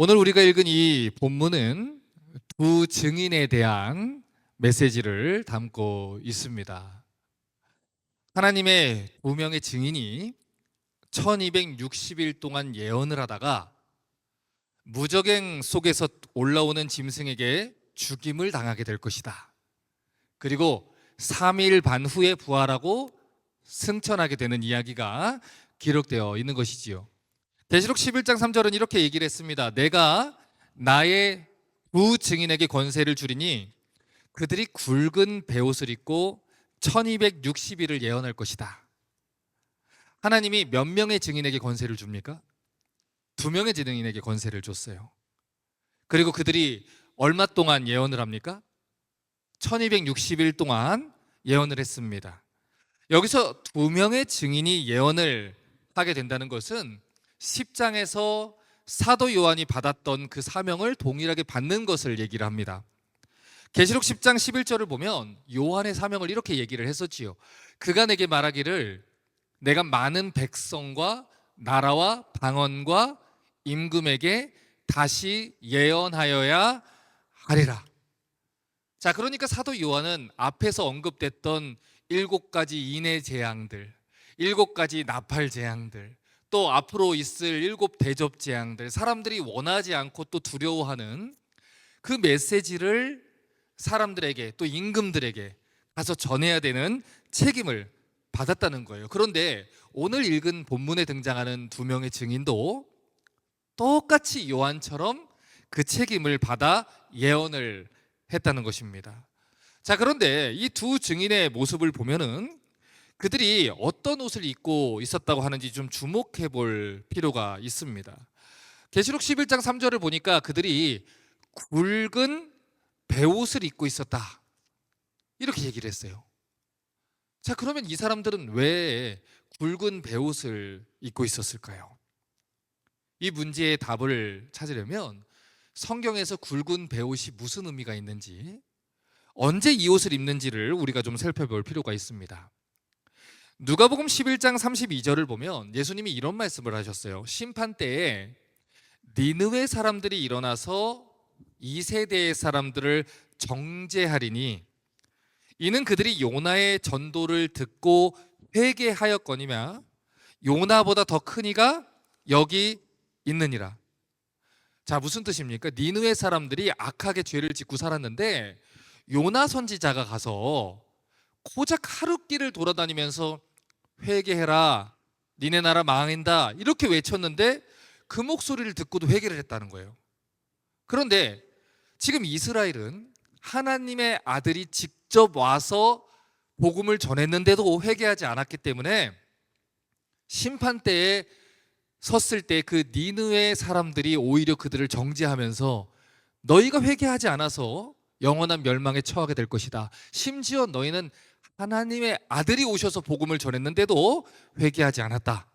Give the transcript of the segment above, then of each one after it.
오늘 우리가 읽은 이 본문은 두 증인에 대한 메시지를 담고 있습니다. 하나님의 두 명의 증인이 1260일 동안 예언을 하다가 무적행 속에서 올라오는 짐승에게 죽임을 당하게 될 것이다. 그리고 3일 반 후에 부활하고 승천하게 되는 이야기가 기록되어 있는 것이지요. 계시록 11장 3절은 이렇게 얘기를 했습니다. 내가 나의 두 증인에게 권세를 주리니 그들이 굵은 베옷을 입고 1260일을 예언할 것이다. 하나님이 몇 명의 증인에게 권세를 줍니까? 2명의 증인에게 권세를 줬어요. 그리고 그들이 얼마 동안 예언을 합니까? 1260일 동안 예언을 했습니다. 여기서 2명의 증인이 예언을 하게 된다는 것은 10장에서 사도 요한이 받았던 그 사명을 동일하게 받는 것을 얘기를 합니다. 계시록 10장 11절을 보면 요한의 사명을 이렇게 얘기를 했었지요. 그가 내게 말하기를 내가 많은 백성과 나라와 방언과 임금에게 다시 예언하여야 하리라. 자, 그러니까 사도 요한은 앞에서 언급됐던 7가지 인의 재앙들, 7가지 나팔 재앙들, 또 앞으로 있을 7 대접 재앙들, 사람들이 원하지 않고 또 두려워하는 그 메시지를 사람들에게 또 임금들에게 가서 전해야 되는 책임을 받았다는 거예요. 그런데 오늘 읽은 본문에 등장하는 2명의 증인도 똑같이 요한처럼 그 책임을 받아 예언을 했다는 것입니다. 자, 그런데 이 두 증인의 모습을 보면은 그들이 어떤 옷을 입고 있었다고 하는지 좀 주목해 볼 필요가 있습니다. 계시록 11장 3절을 보니까 그들이 굵은 베옷을 입고 있었다, 이렇게 얘기를 했어요. 자, 그러면 이 사람들은 왜 굵은 베옷을 입고 있었을까요? 이 문제의 답을 찾으려면 성경에서 굵은 베옷이 무슨 의미가 있는지, 언제 이 옷을 입는지를 우리가 좀 살펴볼 필요가 있습니다. 누가복음 11장 32절을 보면 예수님이 이런 말씀을 하셨어요. 심판 때에 니느웨 사람들이 일어나서 이 세대의 사람들을 정죄하리니 이는 그들이 요나의 전도를 듣고 회개하였거니와 요나보다 더 큰 이가 여기 있느니라. 자, 무슨 뜻입니까? 니느웨 사람들이 악하게 죄를 짓고 살았는데 요나 선지자가 가서 고작 하루길을 돌아다니면서 회개해라, 니네 나라 망한다, 이렇게 외쳤는데 그 목소리를 듣고도 회개를 했다는 거예요. 그런데 지금 이스라엘은 하나님의 아들이 직접 와서 복음을 전했는데도 회개하지 않았기 때문에 심판 때에 섰을 때 그 니느웨 사람들이 오히려 그들을 정죄하면서 너희가 회개하지 않아서 영원한 멸망에 처하게 될 것이다. 심지어 너희는 하나님의 아들이 오셔서 복음을 전했는데도 회개하지 않았다.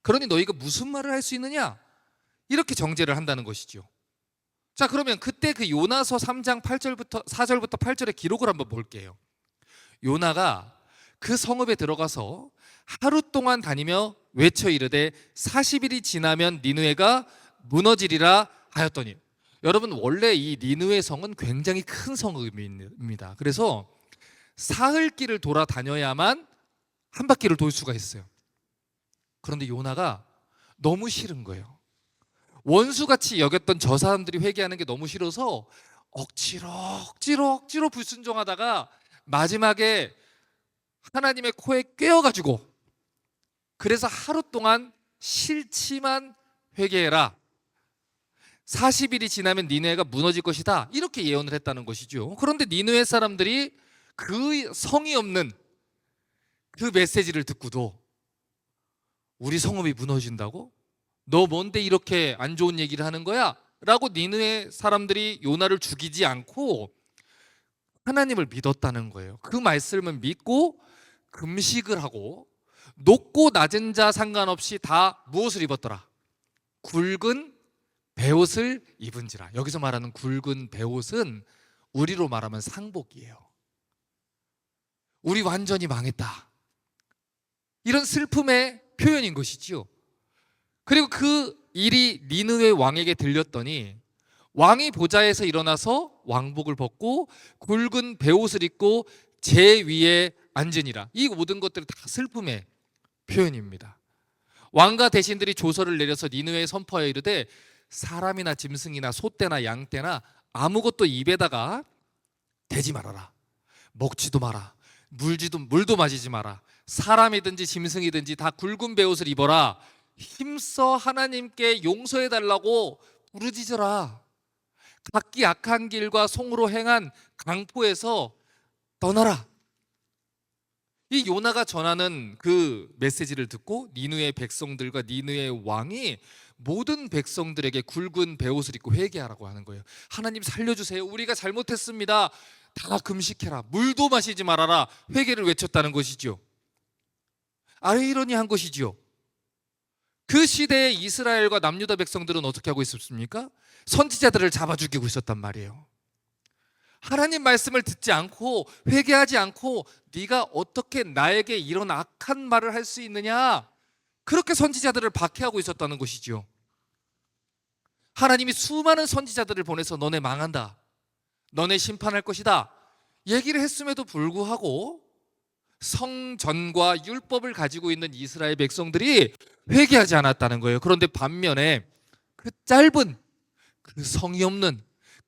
그러니 너희가 무슨 말을 할 수 있느냐? 이렇게 정죄를 한다는 것이죠. 자, 그러면 그때 그 요나서 3장 8절부터 4절부터 8절의 기록을 한번 볼게요. 요나가 그 성읍에 들어가서 하루 동안 다니며 외쳐 이르되 40일이 지나면 니느웨가 무너지리라 하였더니, 여러분 원래 이 니느웨 성은 굉장히 큰 성읍입니다. 그래서 사흘길을 돌아다녀야만 한 바퀴를 돌 수가 있어요. 그런데 요나가 너무 싫은 거예요. 원수같이 여겼던 저 사람들이 회개하는 게 너무 싫어서 억지로 불순종하다가 마지막에 하나님의 코에 꿰어가지고, 그래서 하루 동안 싫지만 회개해라, 40일이 지나면 니느웨가 무너질 것이다, 이렇게 예언을 했다는 것이죠. 그런데 니느웨 사람들이 그 성이 없는 그 메시지를 듣고도 우리 성읍이 무너진다고? 너 뭔데 이렇게 안 좋은 얘기를 하는 거야? 라고 니느웨 사람들이 요나를 죽이지 않고 하나님을 믿었다는 거예요. 그 말씀을 믿고 금식을 하고 높고 낮은 자 상관없이 다 무엇을 입었더라? 굵은 베옷을 입은지라. 여기서 말하는 굵은 베옷은 우리로 말하면 상복이에요. 우리 완전히 망했다, 이런 슬픔의 표현인 것이지요. 그리고 그 일이 니느웨 왕에게 들렸더니 왕이 보좌에서 일어나서 왕복을 벗고 굵은 베옷을 입고 제 위에 앉으니라. 이 모든 것들은 다 슬픔의 표현입니다. 왕과 대신들이 조서를 내려서 니느웨에 선포하여 이르되 사람이나 짐승이나 소떼나 양떼나 아무것도 입에다가 대지 말아라. 먹지도 마라. 물도 마시지 마라. 사람이든지 짐승이든지 다 굵은 베옷을 입어라. 힘써 하나님께 용서해 달라고 부르짖어라. 각기 악한 길과 송으로 행한 강포에서 떠나라. 이 요나가 전하는 그 메시지를 듣고 니느웨 백성들과 니느웨 왕이 모든 백성들에게 굵은 베옷을 입고 회개하라고 하는 거예요. 하나님 살려주세요. 우리가 잘못했습니다. 다 금식해라. 물도 마시지 말아라. 회개를 외쳤다는 것이죠. 아이러니한 것이죠. 그 시대의 이스라엘과 남유다 백성들은 어떻게 하고 있었습니까? 선지자들을 잡아 죽이고 있었단 말이에요. 하나님 말씀을 듣지 않고 회개하지 않고 네가 어떻게 나에게 이런 악한 말을 할 수 있느냐, 그렇게 선지자들을 박해하고 있었다는 것이죠. 하나님이 수많은 선지자들을 보내서 너네 망한다, 너네 심판할 것이다 얘기를 했음에도 불구하고 성전과 율법을 가지고 있는 이스라엘 백성들이 회개하지 않았다는 거예요. 그런데 반면에 그 짧은, 그 성의 없는,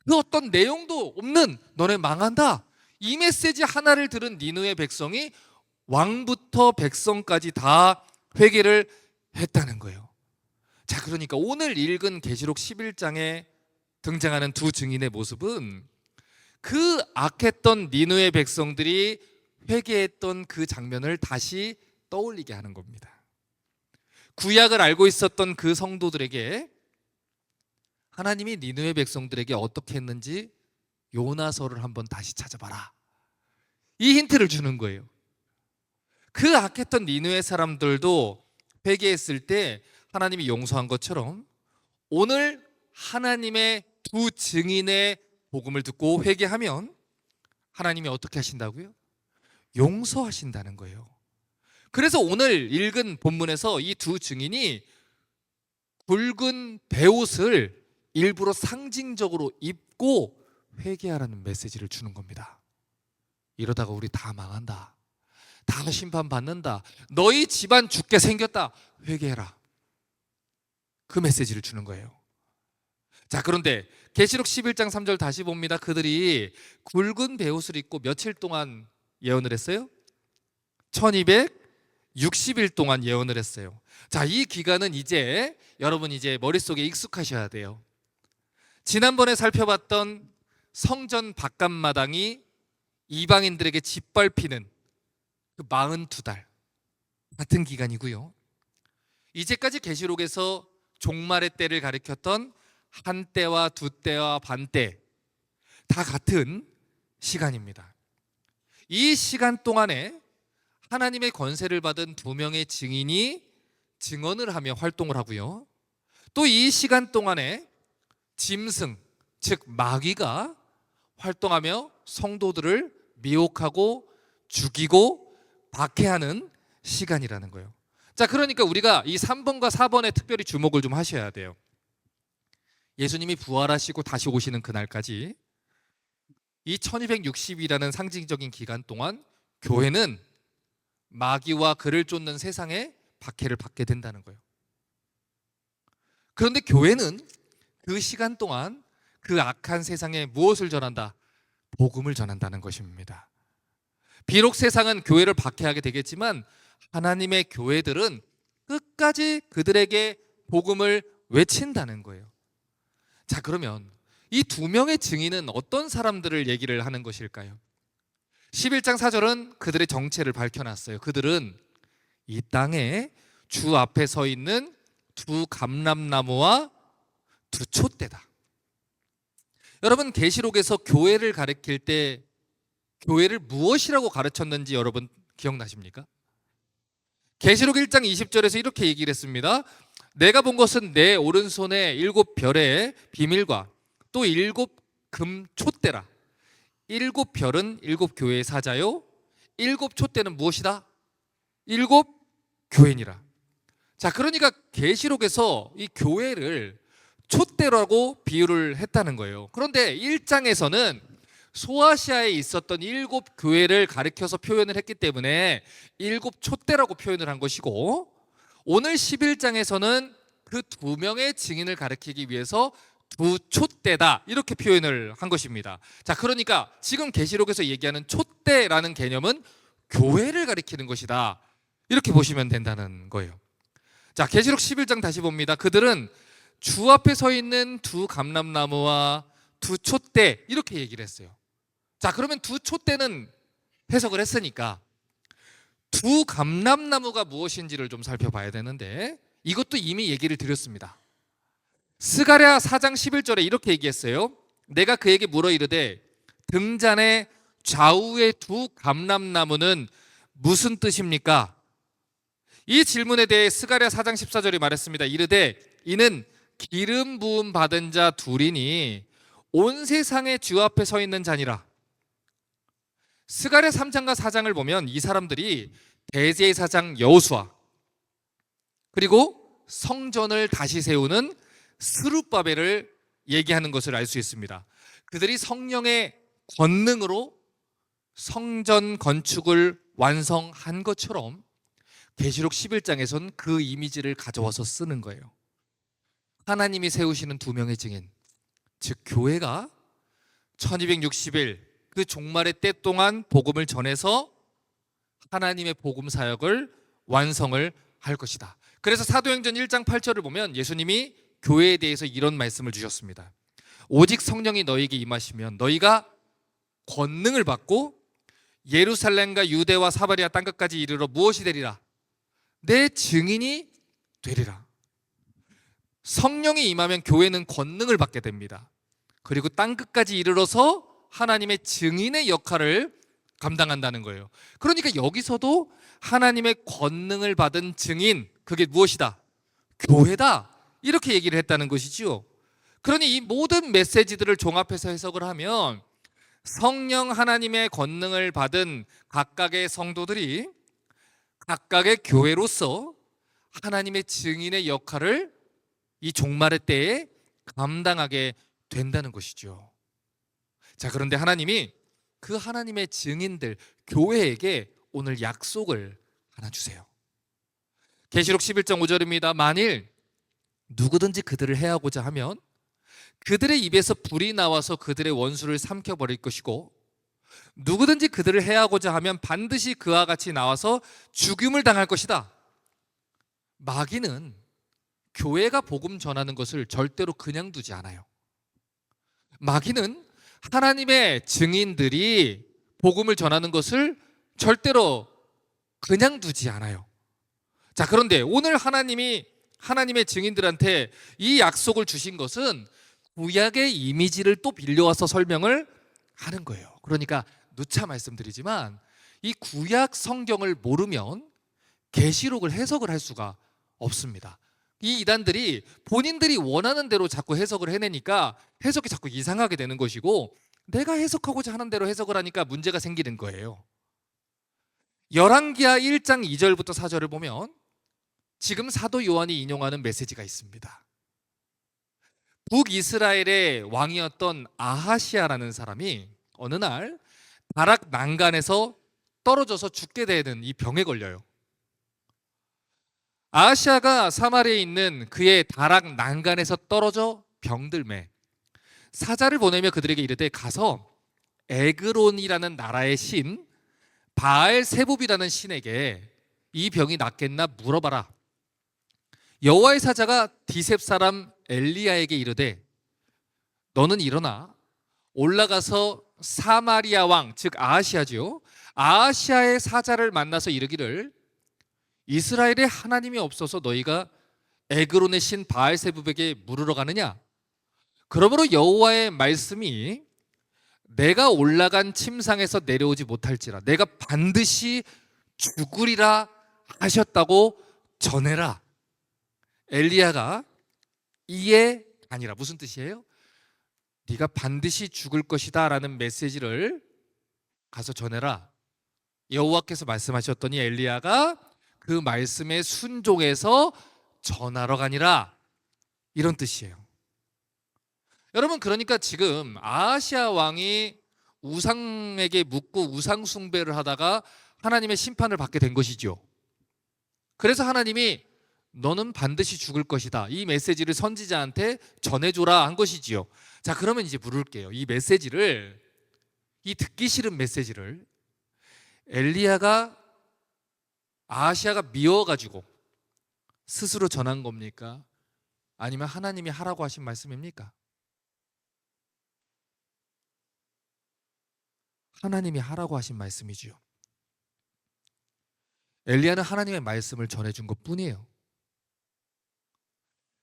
그 어떤 내용도 없는 너네 망한다, 이 메시지 하나를 들은 니느웨 백성이 왕부터 백성까지 다 회개를 했다는 거예요. 자, 그러니까 오늘 읽은 계시록 11장에 등장하는 두 증인의 모습은 그 악했던 니느웨 백성들이 회개했던 그 장면을 다시 떠올리게 하는 겁니다. 구약을 알고 있었던 그 성도들에게 하나님이 니느웨 백성들에게 어떻게 했는지 요나서를 한번 다시 찾아봐라, 이 힌트를 주는 거예요. 그 악했던 니느웨 사람들도 회개했을 때 하나님이 용서한 것처럼 오늘 하나님의 두 증인의 복음을 듣고 회개하면 하나님이 어떻게 하신다고요? 용서하신다는 거예요. 그래서 오늘 읽은 본문에서 이 두 증인이 굵은 베옷을 일부러 상징적으로 입고 회개하라는 메시지를 주는 겁니다. 이러다가 우리 다 망한다, 다 심판받는다, 너희 집안 죽게 생겼다, 회개해라, 그 메시지를 주는 거예요. 자, 그런데 계시록 11장 3절 다시 봅니다. 그들이 굵은 베옷을 입고 며칠 동안 예언을 했어요? 1260일 동안 예언을 했어요. 자, 이 기간은 이제 여러분 이제 머릿속에 익숙하셔야 돼요. 지난번에 살펴봤던 성전 바깥마당이 이방인들에게 짓밟히는 그 42달 같은 기간이고요. 이제까지 계시록에서 종말의 때를 가리켰던 한 때와 두 때와 반 때 다 같은 시간입니다. 이 시간 동안에 하나님의 권세를 받은 두 명의 증인이 증언을 하며 활동을 하고요. 또 이 시간 동안에 짐승, 즉 마귀가 활동하며 성도들을 미혹하고 죽이고 박해하는 시간이라는 거예요. 자, 그러니까 우리가 이 3번과 4번에 특별히 주목을 좀 하셔야 돼요. 예수님이 부활하시고 다시 오시는 그날까지 이 1260이라는 상징적인 기간 동안 교회는 마귀와 그를 쫓는 세상의 박해를 받게 된다는 거예요. 그런데 교회는 그 시간 동안 그 악한 세상에 무엇을 전한다? 복음을 전한다는 것입니다. 비록 세상은 교회를 박해하게 되겠지만 하나님의 교회들은 끝까지 그들에게 복음을 외친다는 거예요. 자, 그러면 이 두 명의 증인은 어떤 사람들을 얘기를 하는 것일까요? 11장 4절은 그들의 정체를 밝혀놨어요. 그들은 이 땅에 주 앞에 서 있는 두 감람나무와 두 촛대다. 여러분, 계시록에서 교회를 가리킬 때 교회를 무엇이라고 가르쳤는지 여러분 기억나십니까? 계시록 1장 20절에서 이렇게 얘기를 했습니다. 내가 본 것은 내 오른손에 7별의 비밀과 또 7금 촛대라. 7별은 7교회의 사자요, 7촛대는 무엇이다? 7교회니라. 자, 그러니까 계시록에서 이 교회를 촛대라고 비유를 했다는 거예요. 그런데 1장에서는 소아시아에 있었던 7교회를 가리켜서 표현을 했기 때문에 7촛대라고 표현을 한 것이고, 오늘 11장에서는 그 2명의 증인을 가리키기 위해서 2촛대다 이렇게 표현을 한 것입니다. 자, 그러니까 지금 계시록에서 얘기하는 촛대라는 개념은 교회를 가리키는 것이다, 이렇게 보시면 된다는 거예요. 자, 계시록 11장 다시 봅니다. 그들은 주 앞에 서 있는 2감람나무와 2촛대 이렇게 얘기를 했어요. 자, 그러면 2촛대는 해석을 했으니까 2감람나무가 무엇인지를 좀 살펴봐야 되는데, 이것도 이미 얘기를 드렸습니다. 스가랴 4장 11절에 이렇게 얘기했어요. 내가 그에게 물어 이르되 등잔의 좌우의 2감람나무는 무슨 뜻입니까? 이 질문에 대해 스가랴 4장 14절이 말했습니다. 이르되 이는 기름 부음 받은 자 둘이니 온 세상의 주 앞에 서 있는 자니라. 스가랴 3장과 4장을 보면 이 사람들이 대제사장 여호수아, 그리고 성전을 다시 세우는 스룹바벨을 얘기하는 것을 알 수 있습니다. 그들이 성령의 권능으로 성전 건축을 완성한 것처럼 계시록 11장에선 그 이미지를 가져와서 쓰는 거예요. 하나님이 세우시는 2명의 증인, 즉 교회가 1260일 그 종말의 때 동안 복음을 전해서 하나님의 복음 사역을 완성을 할 것이다. 그래서 사도행전 1장 8절을 보면 예수님이 교회에 대해서 이런 말씀을 주셨습니다. 오직 성령이 너희에게 임하시면 너희가 권능을 받고 예루살렘과 유대와 사마리아 땅끝까지 이르러 무엇이 되리라? 내 증인이 되리라. 성령이 임하면 교회는 권능을 받게 됩니다. 그리고 땅끝까지 이르러서 하나님의 증인의 역할을 감당한다는 거예요. 그러니까 여기서도 하나님의 권능을 받은 증인, 그게 무엇이다? 교회다, 이렇게 얘기를 했다는 것이죠. 그러니 이 모든 메시지들을 종합해서 해석을 하면 성령 하나님의 권능을 받은 각각의 성도들이 각각의 교회로서 하나님의 증인의 역할을 이 종말의 때에 감당하게 된다는 것이죠. 자, 그런데 하나님이 그 하나님의 증인들 교회에게 오늘 약속을 하나 주세요. 계시록 11장 5절입니다. 만일 누구든지 그들을 해하고자 하면 그들의 입에서 불이 나와서 그들의 원수를 삼켜버릴 것이고, 누구든지 그들을 해하고자 하면 반드시 그와 같이 나와서 죽임을 당할 것이다. 마귀는 교회가 복음 전하는 것을 절대로 그냥 두지 않아요. 마귀는 하나님의 증인들이 복음을 전하는 것을 절대로 그냥 두지 않아요. 자, 그런데 오늘 하나님이 하나님의 증인들한테 이 약속을 주신 것은 구약의 이미지를 또 빌려와서 설명을 하는 거예요. 그러니까 누차 말씀드리지만 이 구약 성경을 모르면 계시록을 해석을 할 수가 없습니다. 이 이단들이 본인들이 원하는 대로 자꾸 해석을 해내니까 해석이 자꾸 이상하게 되는 것이고, 내가 해석하고자 하는 대로 해석을 하니까 문제가 생기는 거예요. 열왕기하 1장 2절부터 4절을 보면 지금 사도 요한이 인용하는 메시지가 있습니다. 북이스라엘의 왕이었던 아하시아라는 사람이 어느 날 다락 난간에서 떨어져서 죽게 되는 이 병에 걸려요. 아하시아가 사마리아에 있는 그의 다락 난간에서 떨어져 병들매 사자를 보내며 그들에게 이르되 가서 에그론이라는 나라의 신 바알세붑이라는 신에게 이 병이 낫겠나 물어봐라. 여호와의 사자가 디셉 사람 엘리야에게 이르되 너는 일어나 올라가서 사마리아 왕, 즉 아하시아지요, 아하시아의 사자를 만나서 이르기를 이스라엘에 하나님이 없어서 너희가 에그론의 신 바알세붑에게 물으러 가느냐? 그러므로 여호와의 말씀이 내가 올라간 침상에서 내려오지 못할지라 내가 반드시 죽으리라 하셨다고 전해라. 엘리야가 이에 아니라 무슨 뜻이에요? 네가 반드시 죽을 것이다 라는 메시지를 가서 전해라. 여호와께서 말씀하셨더니 엘리야가 그 말씀에 순종해서 전하러 가니라, 이런 뜻이에요. 여러분, 그러니까 지금 아하시아 왕이 우상에게 묻고 우상 숭배를 하다가 하나님의 심판을 받게 된 것이죠. 그래서 하나님이 너는 반드시 죽을 것이다, 이 메시지를 선지자한테 전해줘라 한 것이지요. 자, 그러면 이제 물을게요. 이 메시지를, 이 듣기 싫은 메시지를 엘리야가, 아하시아가 미워가지고 스스로 전한 겁니까? 아니면 하나님이 하라고 하신 말씀입니까? 하나님이 하라고 하신 말씀이지요. 엘리야는 하나님의 말씀을 전해준 것뿐이에요.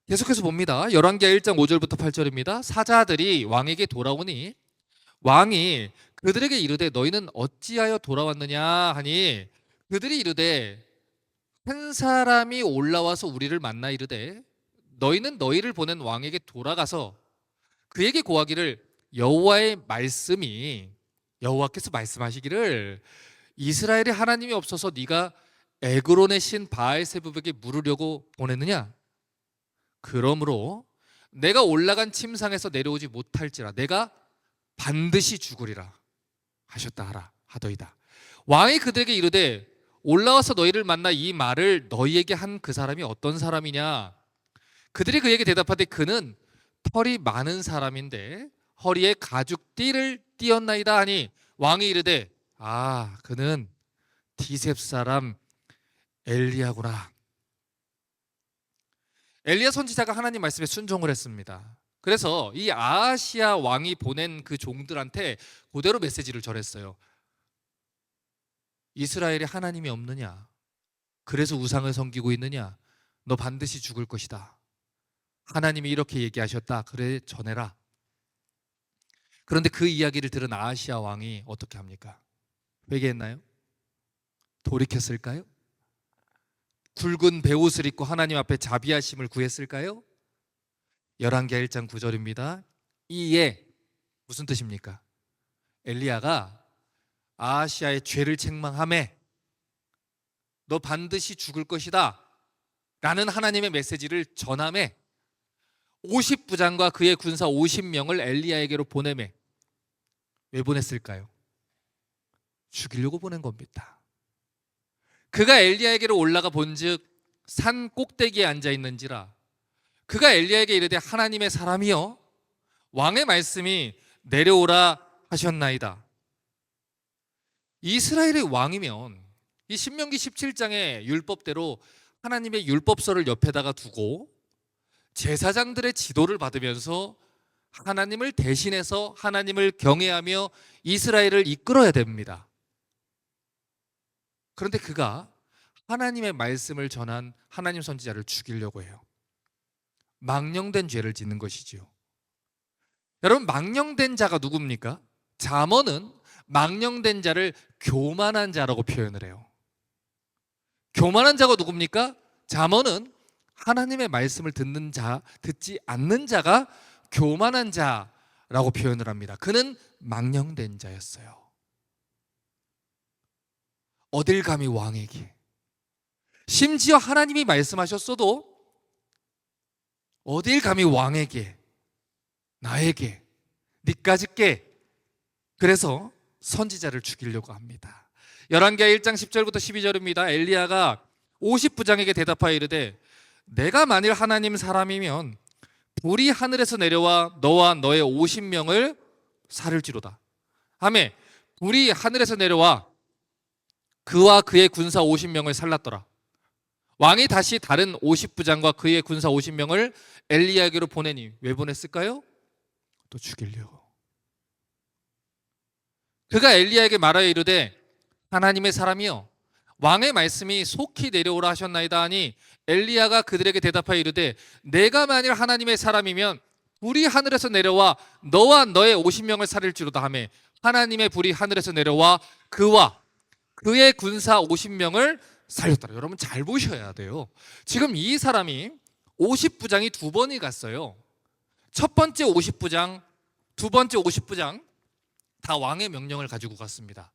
계속해서 봅니다. 열왕기하 1장 5절부터 8절입니다. 사자들이 왕에게 돌아오니 왕이 그들에게 이르되 너희는 어찌하여 돌아왔느냐 하니 그들이 이르되 한 사람이 올라와서 우리를 만나 이르되 너희는 너희를 보낸 왕에게 돌아가서 그에게 고하기를 여호와의 말씀이, 여호와께서 말씀하시기를 이스라엘의 하나님이 없어서 네가 에그론의 신 바알세불에게 물으려고 보냈느냐? 그러므로 내가 올라간 침상에서 내려오지 못할지라 내가 반드시 죽으리라 하셨다 하라 하더이다. 왕이 그들에게 이르되 올라와서 너희를 만나 이 말을 너희에게 한 그 사람이 어떤 사람이냐? 그들이 그에게 대답하되 그는 털이 많은 사람인데 허리에 가죽띠를 띠었나이다 하니 왕이 이르되 그는 디셉 사람 엘리야구나. 엘리야 선지자가 하나님 말씀에 순종을 했습니다. 그래서 이 아하시아 왕이 보낸 그 종들한테 그대로 메시지를 전했어요. 이스라엘에 하나님이 없느냐? 그래서 우상을 섬기고 있느냐? 너 반드시 죽을 것이다. 하나님이 이렇게 얘기하셨다. 그래, 전해라. 그런데 그 이야기를 들은 아하시아 왕이 어떻게 합니까? 회개했나요? 돌이켰을까요? 굵은 베옷을 입고 하나님 앞에 자비하심을 구했을까요? 열왕기하 1장 9절입니다. 이에 무슨 뜻입니까? 엘리야가 아하시아의 죄를 책망하매 너 반드시 죽을 것이다 라는 하나님의 메시지를 전하매 50부장과 그의 군사 50명을 엘리야에게로 보내매 왜 보냈을까요? 죽이려고 보낸 겁니다. 그가 엘리야에게로 올라가 본즉 산 꼭대기에 앉아 있는지라 그가 엘리야에게 이르되 하나님의 사람이여 왕의 말씀이 내려오라 하셨나이다. 이스라엘의 왕이면 이 신명기 17장의 율법대로 하나님의 율법서를 옆에다가 두고 제사장들의 지도를 받으면서 하나님을 대신해서 하나님을 경외하며 이스라엘을 이끌어야 됩니다. 그런데 그가 하나님의 말씀을 전한 하나님 선지자를 죽이려고 해요. 망령된 죄를 짓는 것이지요. 여러분, 망령된 자가 누굽니까? 잠언은 망령된 자를 교만한 자라고 표현을 해요. 교만한 자가 누굽니까? 잠언은 하나님의 말씀을 듣지 않는 자가 교만한 자라고 표현을 합니다. 그는 망령된 자였어요. 어딜 감히 왕에게, 심지어 하나님이 말씀하셨어도 어딜 감히 왕에게, 나에게, 니까짓게, 그래서 선지자를 죽이려고 합니다. 열왕기하 1장 10절부터 12절입니다. 엘리야가 50부장에게 대답하여 이르되 내가 만일 하나님 사람이면 불이 하늘에서 내려와 너와 너의 50명을 살을지로다 하매 불이 하늘에서 내려와 그와 그의 군사 50명을 살랐더라. 왕이 다시 다른 50부장과 그의 군사 50명을 엘리야에게로 보내니 왜 보냈을까요? 또 죽이려고. 그가 엘리야에게 말하여 이르되 하나님의 사람이여 왕의 말씀이 속히 내려오라 하셨나이다 하니 엘리야가 그들에게 대답하여 이르되 내가 만일 하나님의 사람이면 불이 하늘에서 내려와 너와 너의 50명을 살릴지로다 하매 하나님의 불이 하늘에서 내려와 그와 그의 군사 50명을 살렸더라. 여러분 잘 보셔야 돼요. 지금 이 사람이 50부장이 두 번이 갔어요. 첫 번째 50부장, 두 번째 50부장 다 왕의 명령을 가지고 갔습니다.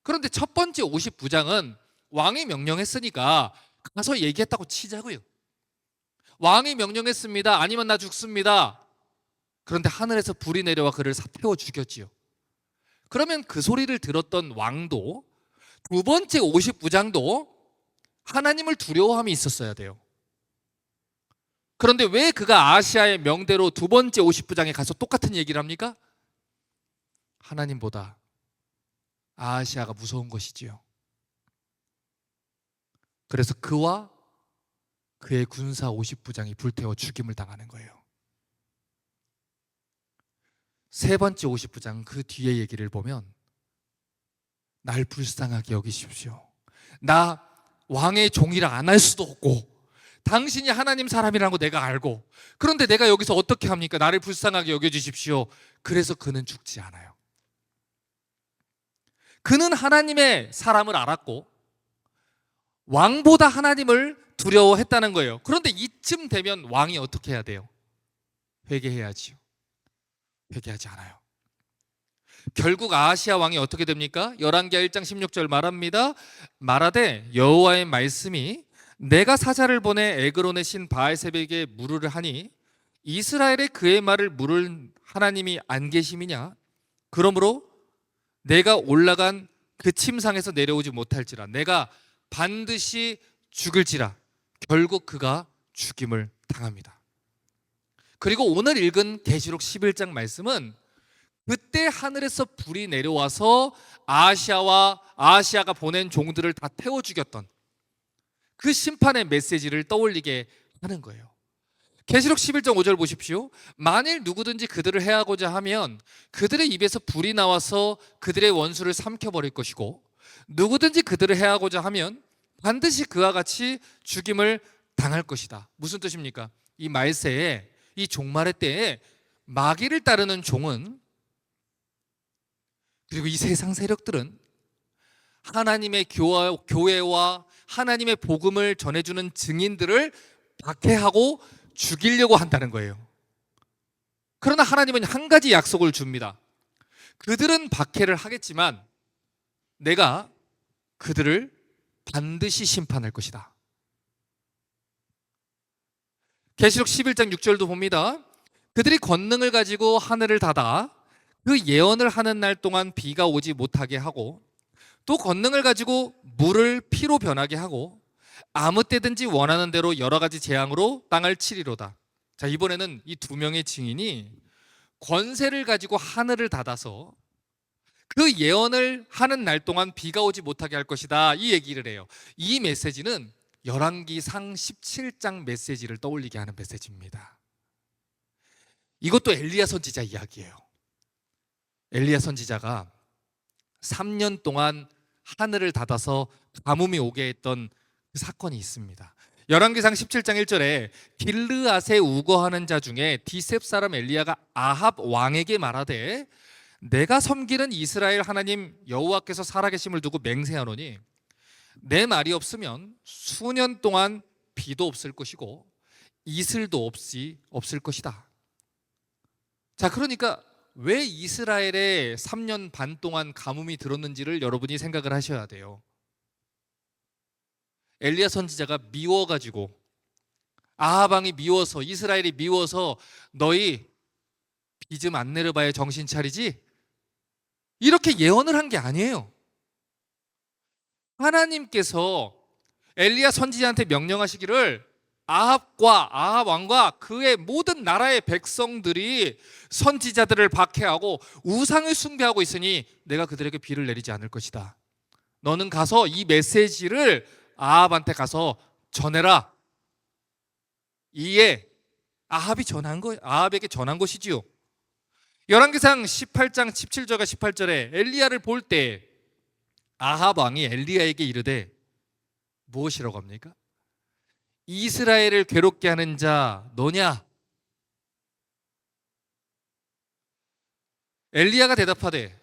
그런데 첫 번째 50부장은 왕이 명령했으니까 가서 얘기했다고 치자고요. 왕이 명령했습니다. 아니면 나 죽습니다. 그런데 하늘에서 불이 내려와 그를 태워 죽였지요. 그러면 그 소리를 들었던 왕도 두 번째 50부장도 하나님을 두려워함이 있었어야 돼요. 그런데 왜 그가 아하시아의 명대로 두 번째 50부장에 가서 똑같은 얘기를 합니까? 하나님보다 아하시아가 무서운 것이지요. 그래서 그와 그의 군사 50부장이 불태워 죽임을 당하는 거예요. 세 번째 50부장 그 뒤에 얘기를 보면 날 불쌍하게 여기십시오. 나 왕의 종이라 안 할 수도 없고 당신이 하나님 사람이라는 거 내가 알고, 그런데 내가 여기서 어떻게 합니까? 나를 불쌍하게 여겨주십시오. 그래서 그는 죽지 않아요. 그는 하나님의 사람을 알았고 왕보다 하나님을 두려워했다는 거예요. 그런데 이쯤 되면 왕이 어떻게 해야 돼요? 회개해야지요. 회개하지 않아요. 결국 아하시아 왕이 어떻게 됩니까? 열왕기하 1장 16절 말합니다. 말하되 여호와의 말씀이 내가 사자를 보내 에그론의 신 바알세백에 물으려 하니 이스라엘의 그의 말을 물을 하나님이 안 계심이냐? 그러므로 내가 올라간 그 침상에서 내려오지 못할지라 내가 반드시 죽을지라. 결국 그가 죽임을 당합니다. 그리고 오늘 읽은 계시록 11장 말씀은 그때 하늘에서 불이 내려와서 아하시아가 보낸 종들을 다 태워 죽였던 그 심판의 메시지를 떠올리게 하는 거예요. 계시록 11장 5절 보십시오. 만일 누구든지 그들을 해하고자 하면 그들의 입에서 불이 나와서 그들의 원수를 삼켜버릴 것이고 누구든지 그들을 해하고자 하면 반드시 그와 같이 죽임을 당할 것이다. 무슨 뜻입니까? 이 말세에, 이 종말의 때에 마귀를 따르는 종은, 그리고 이 세상 세력들은 하나님의 교회와 하나님의 복음을 전해주는 증인들을 박해하고 죽이려고 한다는 거예요. 그러나 하나님은 한 가지 약속을 줍니다. 그들은 박해를 하겠지만 내가 그들을 반드시 심판할 것이다. 계시록 11장 6절도 봅니다. 그들이 권능을 가지고 하늘을 닫아 그 예언을 하는 날 동안 비가 오지 못하게 하고 또 권능을 가지고 물을 피로 변하게 하고 아무 때든지 원하는 대로 여러 가지 재앙으로 땅을 치리로다. 자, 이번에는 이 두 명의 증인이 권세를 가지고 하늘을 닫아서 그 예언을 하는 날 동안 비가 오지 못하게 할 것이다, 이 얘기를 해요. 이 메시지는 열왕기상 17장 메시지를 떠올리게 하는 메시지입니다. 이것도 엘리야 선지자 이야기예요. 엘리야 선지자가 3년 동안 하늘을 닫아서 가뭄이 오게 했던 그 사건이 있습니다. 열왕기상 17장 1절에 길르앗에 우거하는 자 중에 디셉 사람 엘리야가 아합 왕에게 말하되 내가 섬기는 이스라엘 하나님 여호와께서 살아계심을 두고 맹세하노니 내 말이 없으면 수년 동안 비도 없을 것이고 이슬도 없을 것이다. 자, 그러니까 왜 이스라엘에 3년 반 동안 가뭄이 들었는지를 여러분이 생각을 하셔야 돼요. 엘리야 선지자가 미워가지고, 아합 왕이 미워서, 이스라엘이 미워서 너희 비 좀 안 내려봐야 정신 차리지? 이렇게 예언을 한 게 아니에요. 하나님께서 엘리야 선지자한테 명령하시기를 아합 왕과 그의 모든 나라의 백성들이 선지자들을 박해하고 우상을 숭배하고 있으니 내가 그들에게 비를 내리지 않을 것이다. 너는 가서 이 메시지를 아합한테 가서 전해라. 이에 아합에게 전한 것이지요. 열왕기상 18장 17절과 18절에 엘리야를 볼 때 아합 왕이 엘리야에게 이르되 무엇이라고 합니까? 이스라엘을 괴롭게 하는 자 너냐? 엘리야가 대답하되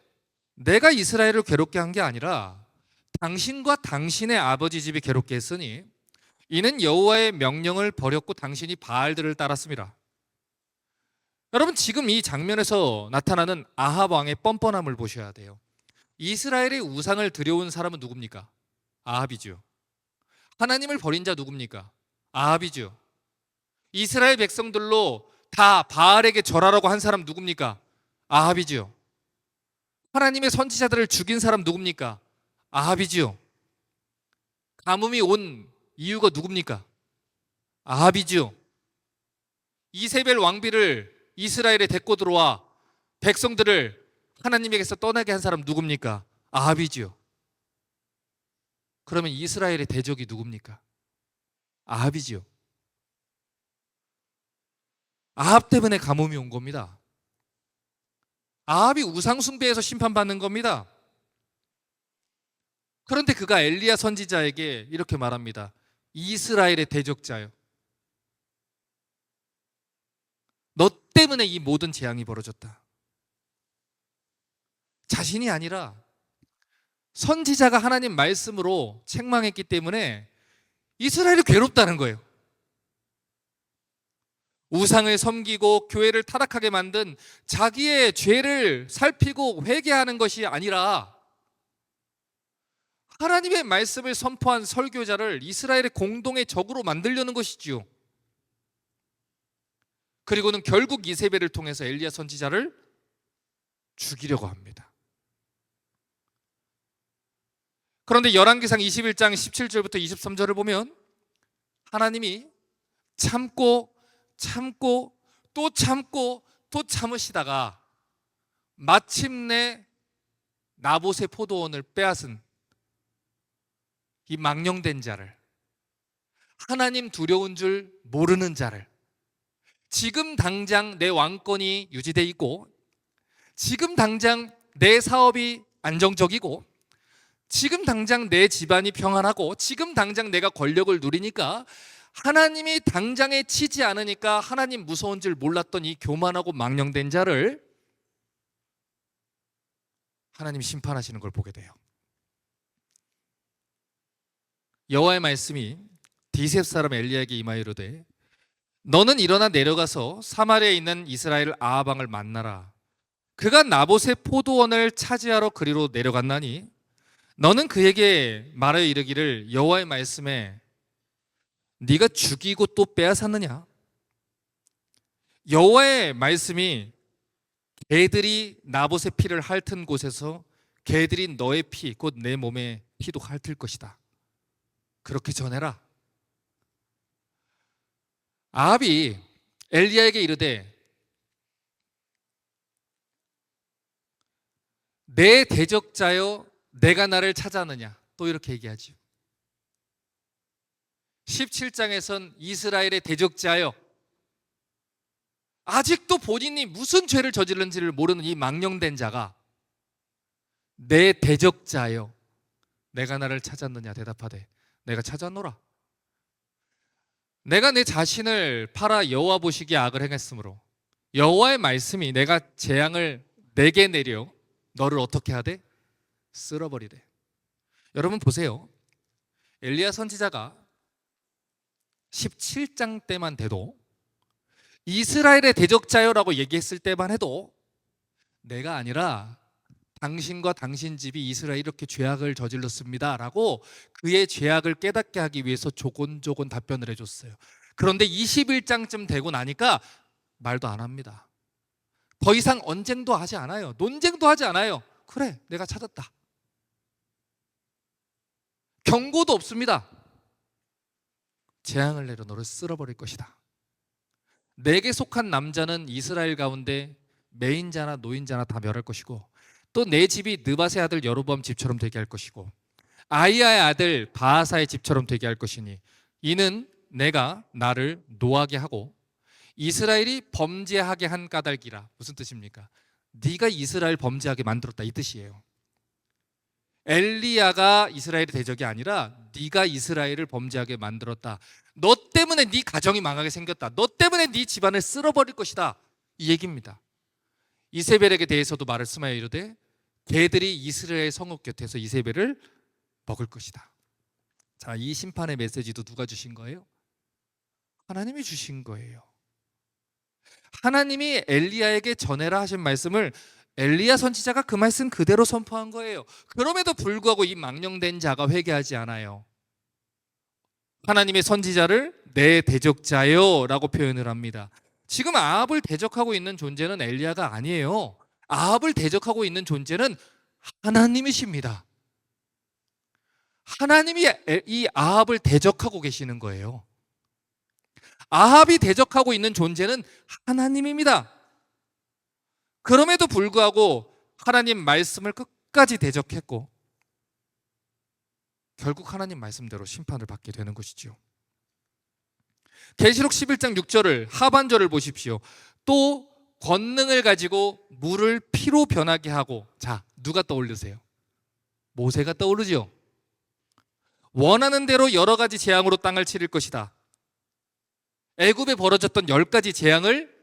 내가 이스라엘을 괴롭게 한 게 아니라 당신과 당신의 아버지 집이 괴롭게 했으니 이는 여호와의 명령을 버렸고 당신이 바알들을 따랐습니다. 여러분, 지금 이 장면에서 나타나는 아합 왕의 뻔뻔함을 보셔야 돼요. 이스라엘의 우상을 들여온 사람은 누굽니까? 아합이죠. 하나님을 버린 자 누굽니까? 아합이죠. 이스라엘 백성들로 다 바알에게 절하라고 한 사람 누굽니까? 아합이죠. 하나님의 선지자들을 죽인 사람 누굽니까? 아합이죠. 가뭄이 온 이유가 누굽니까? 아합이죠. 이세벨 왕비를 이스라엘에 데리고 들어와 백성들을 하나님에게서 떠나게 한 사람 누굽니까? 아합이죠. 그러면 이스라엘의 대적이 누굽니까? 아합이죠. 아합 때문에 가뭄이 온 겁니다. 아합이 우상 숭배에서 심판받는 겁니다. 그런데 그가 엘리야 선지자에게 이렇게 말합니다. 이스라엘의 대적자여, 너 때문에 이 모든 재앙이 벌어졌다. 자신이 아니라 선지자가 하나님 말씀으로 책망했기 때문에 이스라엘이 괴롭다는 거예요. 우상을 섬기고 교회를 타락하게 만든 자기의 죄를 살피고 회개하는 것이 아니라 하나님의 말씀을 선포한 설교자를 이스라엘의 공동의 적으로 만들려는 것이지요. 그리고는 결국 이세벨을 통해서 엘리야 선지자를 죽이려고 합니다. 그런데 열왕기상 21장 17절부터 23절을 보면 하나님이 참고 또 참고 또 참으시다가 마침내 나봇의 포도원을 빼앗은 이 망령된 자를, 하나님 두려운 줄 모르는 자를, 지금 당장 내 왕권이 유지되어 있고 지금 당장 내 사업이 안정적이고 지금 당장 내 집안이 평안하고 지금 당장 내가 권력을 누리니까 하나님이 당장에 치지 않으니까 하나님 무서운 줄 몰랐던 이 교만하고 망령된 자를 하나님 심판하시는 걸 보게 돼요. 여호와의 말씀이 디셉 사람 엘리야에게 임하여 이르되 너는 일어나 내려가서 사마리아에 있는 이스라엘 아합 왕을 만나라. 그가 나봇의 포도원을 차지하러 그리로 내려갔나니 너는 그에게 말하여 이르기를 여호와의 말씀에 네가 죽이고 또 빼앗았느냐? 여호와의 말씀이 개들이 나봇의 피를 핥은 곳에서 개들이 너의 피, 곧 내 몸의 피도 핥을 것이다. 그렇게 전해라. 아합이 엘리야에게 이르되 내 대적자여 내가 나를 찾았느냐? 또 이렇게 얘기하죠. 17장에선 이스라엘의 대적자여, 아직도 본인이 무슨 죄를 저질른지를 모르는 이 망령된 자가 내 대적자여 내가 나를 찾았느냐 대답하되 내가 찾았노라. 내가 내 자신을 팔아 여호와 보시기에 악을 행했으므로 여호와의 말씀이 내가 재앙을 내게 내려 너를 어떻게 하되 쓸어버리되. 여러분 보세요. 엘리야 선지자가 17장 때만 돼도 이스라엘의 대적자여라고 얘기했을 때만 해도 내가 아니라 당신과 당신 집이 이스라엘이 이렇게 죄악을 저질렀습니다 라고 그의 죄악을 깨닫게 하기 위해서 조곤조곤 답변을 해줬어요. 그런데 21장쯤 되고 나니까 말도 안 합니다. 더 이상 언쟁도 하지 않아요. 논쟁도 하지 않아요. 그래, 내가 찾았다. 경고도 없습니다. 재앙을 내려 너를 쓸어버릴 것이다. 내게 속한 남자는 이스라엘 가운데 매인자나 노인자나 다 멸할 것이고 또 내 집이 느밧의 아들 여로보암 집처럼 되게 할 것이고 아히야의 아들 바하사의 집처럼 되게 할 것이니 이는 내가 나를 노하게 하고 이스라엘이 범죄하게 한 까닭이라. 무슨 뜻입니까? 네가 이스라엘 범죄하게 만들었다 이 뜻이에요. 엘리야가 이스라엘의 대적이 아니라 네가 이스라엘을 범죄하게 만들었다. 너 때문에 네 가정이 망하게 생겼다. 너 때문에 네 집안을 쓸어버릴 것이다. 이 얘기입니다. 이세벨에게 대해서도 말을 쓰마여 이르되 개들이 이스라엘 성읍 곁에서 이세벨을 먹을 것이다. 자, 이 심판의 메시지도 누가 주신 거예요? 하나님이 주신 거예요. 하나님이 엘리야에게 전해라 하신 말씀을 엘리야 선지자가 그 말씀 그대로 선포한 거예요. 그럼에도 불구하고 이 망령된 자가 회개하지 않아요. 하나님의 선지자를 내 대적자요 라고 표현을 합니다. 지금 아합을 대적하고 있는 존재는 엘리야가 아니에요. 아합을 대적하고 있는 존재는 하나님이십니다. 하나님이 이 아합을 대적하고 계시는 거예요. 아합이 대적하고 있는 존재는 하나님입니다. 그럼에도 불구하고 하나님 말씀을 끝까지 대적했고 결국 하나님 말씀대로 심판을 받게 되는 것이죠. 계시록 11장 6절을 하반절을 보십시오. 또 권능을 가지고 물을 피로 변하게 하고, 자, 누가 떠오르세요? 모세가 떠오르죠. 원하는 대로 여러 가지 재앙으로 땅을 치를 것이다. 애굽에 벌어졌던 10가지 재앙을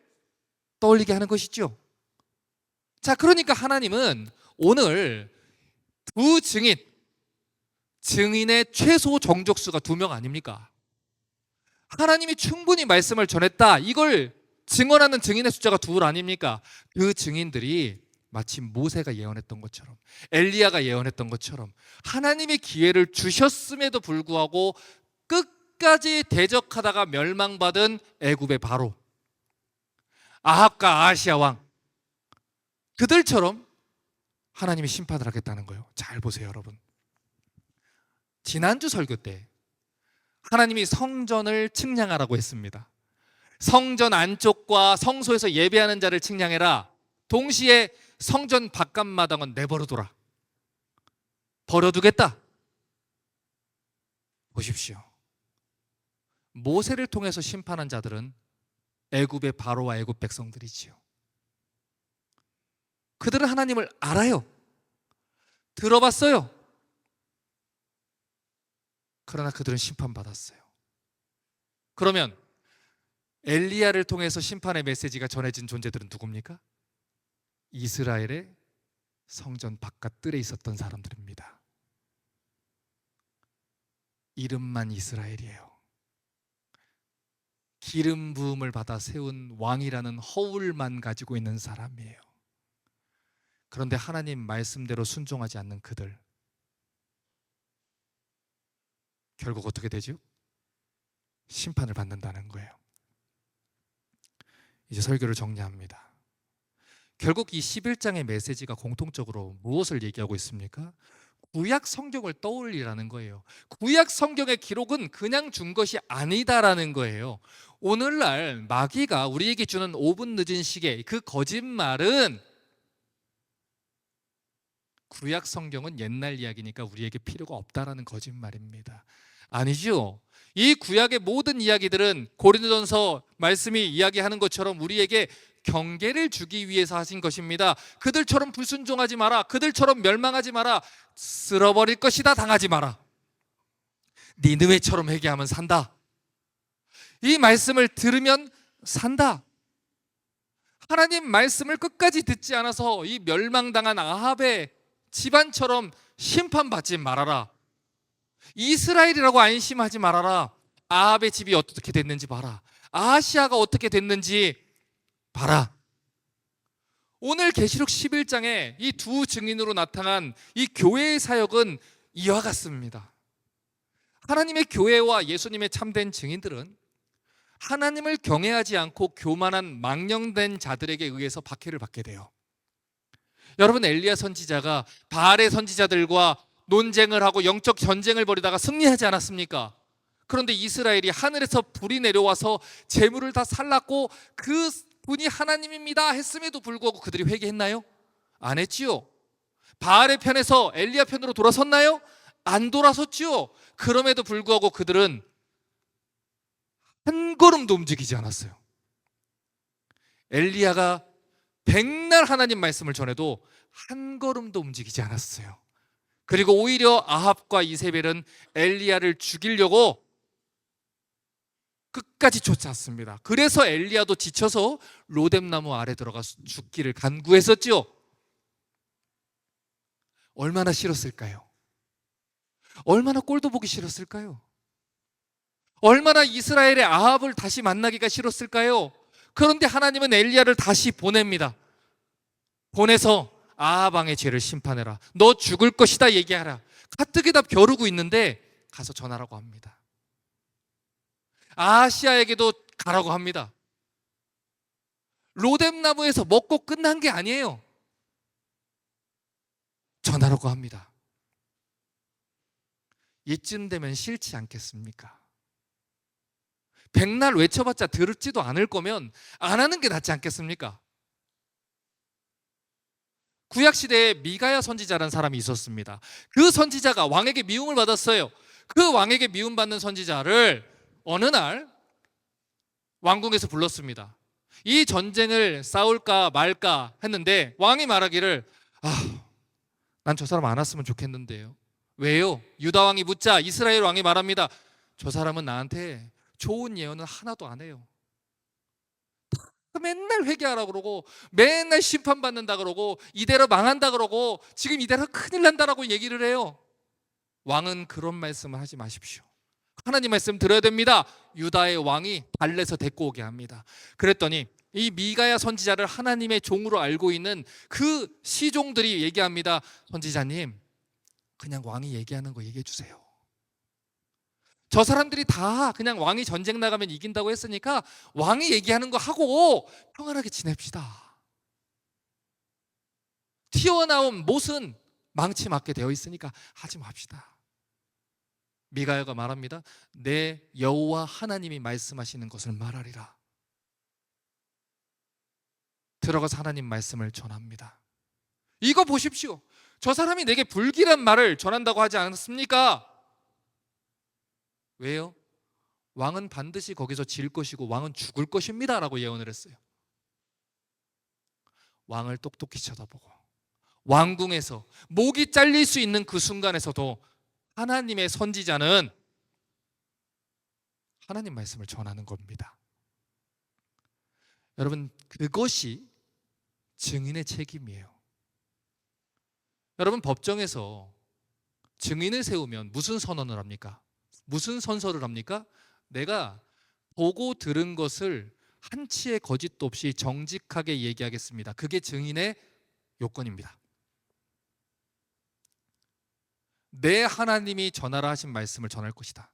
떠올리게 하는 것이죠. 자, 그러니까 하나님은 오늘 두 증인의 최소 정족수가 2명 아닙니까? 하나님이 충분히 말씀을 전했다, 이걸 증언하는 증인의 숫자가 2 아닙니까? 그 증인들이 마치 모세가 예언했던 것처럼, 엘리야가 예언했던 것처럼 하나님의 기회를 주셨음에도 불구하고 끝까지 대적하다가 멸망받은 애굽의 바로, 아합과 아하시아 왕, 그들처럼 하나님이 심판을 하겠다는 거예요. 잘 보세요, 여러분. 지난주 설교 때 하나님이 성전을 측량하라고 했습니다. 성전 안쪽과 성소에서 예배하는 자를 측량해라. 동시에 성전 바깥마당은 내버려둬라. 버려두겠다. 보십시오. 모세를 통해서 심판한 자들은 애굽의 바로와 애굽 백성들이지요. 그들은 하나님을 알아요. 들어봤어요. 그러나 그들은 심판받았어요. 그러면 엘리야를 통해서 심판의 메시지가 전해진 존재들은 누굽니까? 이스라엘의 성전 바깥 뜰에 있었던 사람들입니다. 이름만 이스라엘이에요. 기름 부음을 받아 세운 왕이라는 허울만 가지고 있는 사람이에요. 그런데 하나님 말씀대로 순종하지 않는 그들, 결국 어떻게 되죠? 심판을 받는다는 거예요. 이제 설교를 정리합니다. 결국 이 11장의 메시지가 공통적으로 무엇을 얘기하고 있습니까? 구약 성경을 떠올리라는 거예요. 구약 성경의 기록은 그냥 준 것이 아니다라는 거예요. 오늘날 마귀가 우리에게 주는 5분 늦은 시계, 그 거짓말은 구약 성경은 옛날 이야기니까 우리에게 필요가 없다라는 거짓말입니다. 아니죠. 이 구약의 모든 이야기들은 고린도전서 말씀이 이야기하는 것처럼 우리에게 경계를 주기 위해서 하신 것입니다. 그들처럼 불순종하지 마라. 그들처럼 멸망하지 마라. 쓸어버릴 것이다. 당하지 마라. 니느웨처럼 회개하면 산다. 이 말씀을 들으면 산다. 하나님 말씀을 끝까지 듣지 않아서 이 멸망당한 아합의 집안처럼 심판받지 말아라. 이스라엘이라고 안심하지 말아라. 아합의 집이 어떻게 됐는지 봐라. 아하시아가 어떻게 됐는지 봐라. 오늘 계시록 11장에 이 두 증인으로 나타난 이 교회의 사역은 이와 같습니다. 하나님의 교회와 예수님의 참된 증인들은 하나님을 경외하지 않고 교만한 망령된 자들에게 의해서 박해를 받게 돼요. 여러분, 엘리야 선지자가 바알의 선지자들과 논쟁을 하고 영적 전쟁을 벌이다가 승리하지 않았습니까? 그런데 이스라엘이 하늘에서 불이 내려와서 재물을 다 살랐고 그 분이 하나님입니다 했음에도 불구하고 그들이 회개했나요? 안 했지요. 바알의 편에서 엘리야 편으로 돌아섰나요? 안 돌아섰지요. 그럼에도 불구하고 그들은 한 걸음도 움직이지 않았어요. 엘리야가 백날 하나님 말씀을 전해도 한 걸음도 움직이지 않았어요. 그리고 오히려 아합과 이세벨은 엘리야를 죽이려고 끝까지 쫓아왔습니다. 그래서 엘리야도 지쳐서 로뎀나무 아래 들어가서 죽기를 간구했었지요. 얼마나 싫었을까요? 얼마나 꼴도 보기 싫었을까요? 얼마나 이스라엘의 아합을 다시 만나기가 싫었을까요? 그런데 하나님은 엘리야를 다시 보냅니다. 보내서 아방의 죄를 심판해라. 너 죽을 것이다 얘기하라. 가뜩이나 벼르고 있는데 가서 전하라고 합니다. 아하시아에게도 가라고 합니다. 로뎀나무에서 먹고 끝난 게 아니에요. 전하라고 합니다. 이쯤 되면 싫지 않겠습니까? 백날 외쳐봤자 들을지도 않을 거면 안 하는 게 낫지 않겠습니까? 구약시대에 미가야 선지자라는 사람이 있었습니다. 그 선지자가 왕에게 미움을 받았어요. 그 왕에게 미움받는 선지자를 어느 날 왕궁에서 불렀습니다. 이 전쟁을 싸울까 말까 했는데 왕이 말하기를 난 저 사람 안 왔으면 좋겠는데요. 왜요? 유다 왕이 묻자 이스라엘 왕이 말합니다. 저 사람은 나한테 좋은 예언은 하나도 안 해요. 맨날 회개하라고 그러고 맨날 심판받는다 그러고 이대로 망한다 그러고 지금 이대로 큰일 난다라고 얘기를 해요. 왕은 그런 말씀을 하지 마십시오. 하나님 말씀 들어야 됩니다. 유다의 왕이 달래서 데리고 오게 합니다. 그랬더니 이 미가야 선지자를 하나님의 종으로 알고 있는 그 시종들이 얘기합니다. 선지자님, 그냥 왕이 얘기하는 거 얘기해 주세요. 저 사람들이 다 그냥 왕이 전쟁 나가면 이긴다고 했으니까 왕이 얘기하는 거 하고 평안하게 지냅시다. 튀어나온 못은 망치 맞게 되어 있으니까 하지 맙시다. 미가야가 말합니다. 내 여호와 하나님이 말씀하시는 것을 말하리라. 들어가서 하나님 말씀을 전합니다. 이거 보십시오. 저 사람이 내게 불길한 말을 전한다고 하지 않습니까? 왜요? 왕은 반드시 거기서 질 것이고 왕은 죽을 것입니다 라고 예언을 했어요. 왕을 똑똑히 쳐다보고 왕궁에서 목이 잘릴 수 있는 그 순간에서도 하나님의 선지자는 하나님 말씀을 전하는 겁니다. 여러분, 그것이 증인의 책임이에요. 여러분, 법정에서 증인을 세우면 무슨 선언을 합니까? 무슨 선서를 합니까? 내가 보고 들은 것을 한치의 거짓도 없이 정직하게 얘기하겠습니다. 그게 증인의 요건입니다. 내 하나님이 전하라 하신 말씀을 전할 것이다.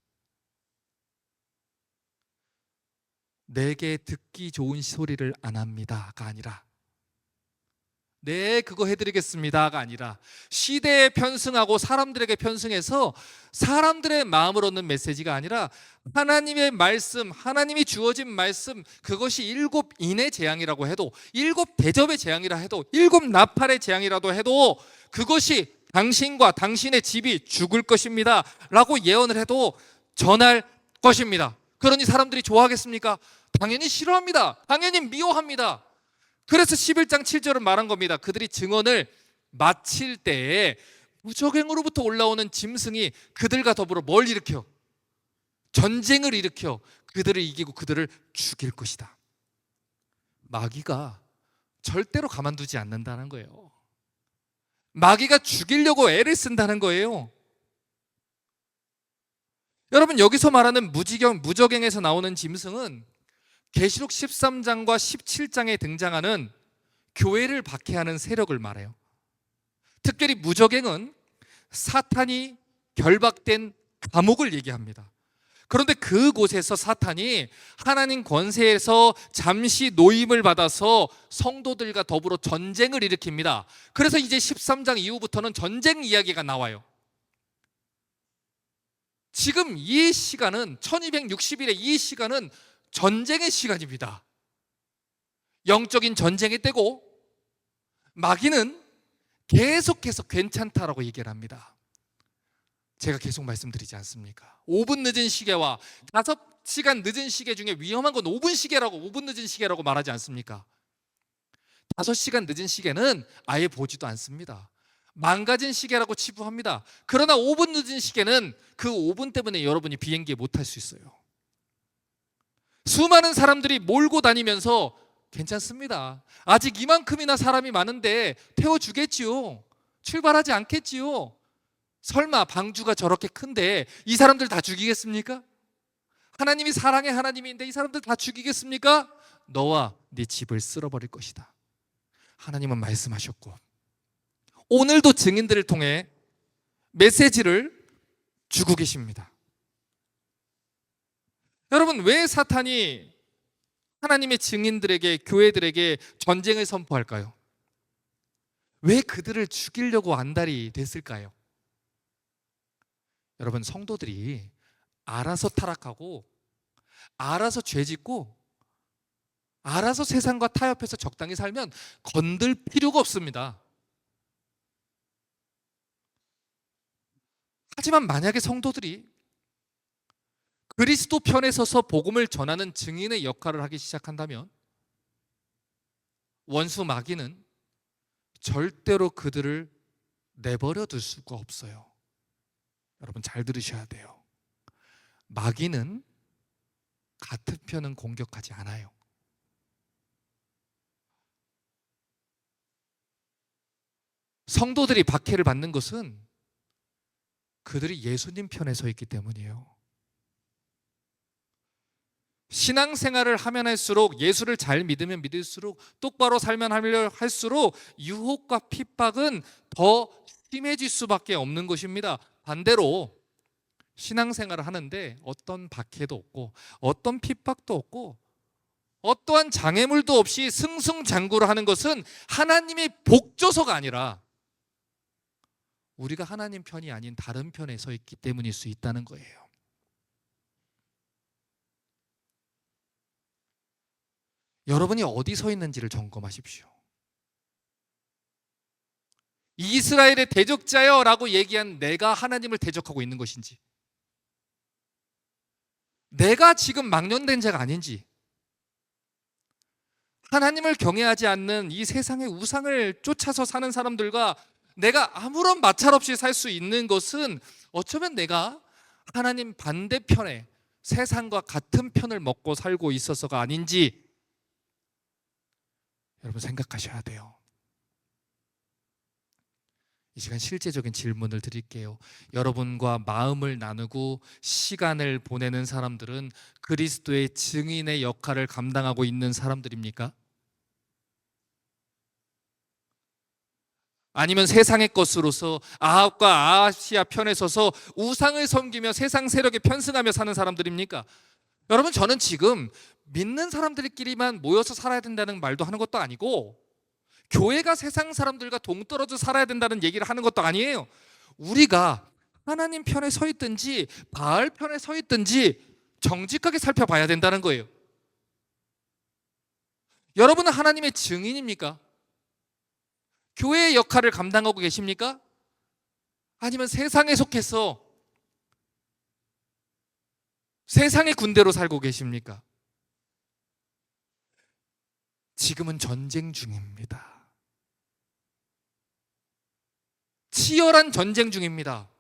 내게 듣기 좋은 소리를 안 합니다가 아니라 네, 그거 해드리겠습니다가 아니라 시대에 편승하고 사람들에게 편승해서 사람들의 마음을 얻는 메시지가 아니라 하나님의 말씀, 하나님이 주어진 말씀, 그것이 7인의 재앙이라고 해도 7대접의 재앙이라 해도 7나팔의 재앙이라도 해도 그것이 당신과 당신의 집이 죽을 것입니다 라고 예언을 해도 전할 것입니다. 그러니 사람들이 좋아하겠습니까? 당연히 싫어합니다. 당연히 미워합니다. 그래서 11장 7절은 말한 겁니다. 그들이 증언을 마칠 때에 무적행으로부터 올라오는 짐승이 그들과 더불어 뭘 일으켜? 전쟁을 일으켜 그들을 이기고 그들을 죽일 것이다. 마귀가 절대로 가만두지 않는다는 거예요. 마귀가 죽이려고 애를 쓴다는 거예요. 여러분, 여기서 말하는 무적행에서 나오는 짐승은 계시록 13장과 17장에 등장하는 교회를 박해하는 세력을 말해요. 특별히 무적행은 사탄이 결박된 감옥을 얘기합니다. 그런데 그곳에서 사탄이 하나님 권세에서 잠시 노임을 받아서 성도들과 더불어 전쟁을 일으킵니다. 그래서 이제 13장 이후부터는 전쟁 이야기가 나와요. 지금 이 시간은 1260일의 이 시간은 전쟁의 시간입니다. 영적인 전쟁의 때고 마귀는 계속해서 괜찮다라고 얘기를 합니다. 제가 계속 말씀드리지 않습니까? 5분 늦은 시계와 5시간 늦은 시계 중에 위험한 건 5분 시계라고 5분 늦은 시계라고 말하지 않습니까? 5시간 늦은 시계는 아예 보지도 않습니다. 망가진 시계라고 치부합니다. 그러나 5분 늦은 시계는 그 5분 때문에 여러분이 비행기에 못 탈 수 있어요. 수많은 사람들이 몰고 다니면서 괜찮습니다. 아직 이만큼이나 사람이 많은데 태워주겠지요. 출발하지 않겠지요. 설마 방주가 저렇게 큰데 이 사람들 다 죽이겠습니까? 하나님이 사랑의 하나님인데 이 사람들 다 죽이겠습니까? 너와 네 집을 쓸어버릴 것이다. 하나님은 말씀하셨고 오늘도 증인들을 통해 메시지를 주고 계십니다. 여러분, 왜 사탄이 하나님의 증인들에게, 교회들에게 전쟁을 선포할까요? 왜 그들을 죽이려고 안달이 됐을까요? 여러분, 성도들이 알아서 타락하고 알아서 죄짓고 알아서 세상과 타협해서 적당히 살면 건들 필요가 없습니다. 하지만 만약에 성도들이 그리스도 편에 서서 복음을 전하는 증인의 역할을 하기 시작한다면 원수 마귀는 절대로 그들을 내버려 둘 수가 없어요. 여러분, 잘 들으셔야 돼요. 마귀는 같은 편은 공격하지 않아요. 성도들이 박해를 받는 것은 그들이 예수님 편에 서 있기 때문이에요. 신앙생활을 하면 할수록, 예수를 잘 믿으면 믿을수록, 똑바로 살면 할수록 유혹과 핍박은 더 심해질 수밖에 없는 것입니다. 반대로 신앙생활을 하는데 어떤 박해도 없고 어떤 핍박도 없고 어떠한 장애물도 없이 승승장구를 하는 것은 하나님의 복조서가 아니라 우리가 하나님 편이 아닌 다른 편에 서 있기 때문일 수 있다는 거예요. 여러분이 어디 서 있는지를 점검하십시오. 이스라엘의 대적자여 라고 얘기한 내가 하나님을 대적하고 있는 것인지, 내가 지금 망령된 자가 아닌지, 하나님을 경외하지 않는 이 세상의 우상을 쫓아서 사는 사람들과 내가 아무런 마찰 없이 살 수 있는 것은 어쩌면 내가 하나님 반대편에 세상과 같은 편을 먹고 살고 있어서가 아닌지 여러분 생각하셔야 돼요. 이 시간 실제적인 질문을 드릴게요. 여러분과 마음을 나누고 시간을 보내는 사람들은 그리스도의 증인의 역할을 감당하고 있는 사람들입니까? 아니면 세상의 것으로서 아합과 아하시아 편에 서서 우상을 섬기며 세상 세력에 편승하며 사는 사람들입니까? 여러분, 저는 지금 믿는 사람들끼리만 모여서 살아야 된다는 말도 하는 것도 아니고 교회가 세상 사람들과 동떨어져 살아야 된다는 얘기를 하는 것도 아니에요. 우리가 하나님 편에 서 있든지 바알 편에 서 있든지 정직하게 살펴봐야 된다는 거예요. 여러분은 하나님의 증인입니까? 교회의 역할을 감당하고 계십니까? 아니면 세상에 속해서 세상의 군대로 살고 계십니까? 지금은 전쟁 중입니다. 치열한 전쟁 중입니다.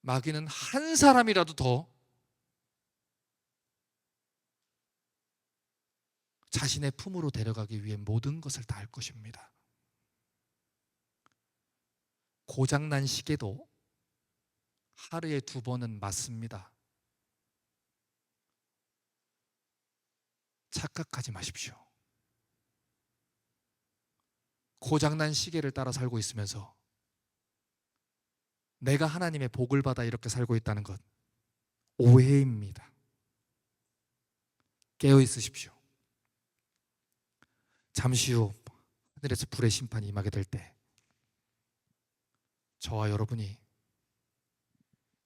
마귀는 한 사람이라도 더 자신의 품으로 데려가기 위해 모든 것을 다 할 것입니다. 고장난 시계도 하루에 2번은 맞습니다. 착각하지 마십시오. 고장난 시계를 따라 살고 있으면서 내가 하나님의 복을 받아 이렇게 살고 있다는 것 오해입니다. 깨어 있으십시오. 잠시 후 하늘에서 불의 심판이 임하게 될 때 저와 여러분이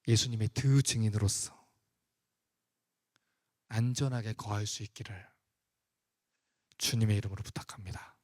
예수님의 두 증인으로서 안전하게 거할 수 있기를 주님의 이름으로 부탁합니다.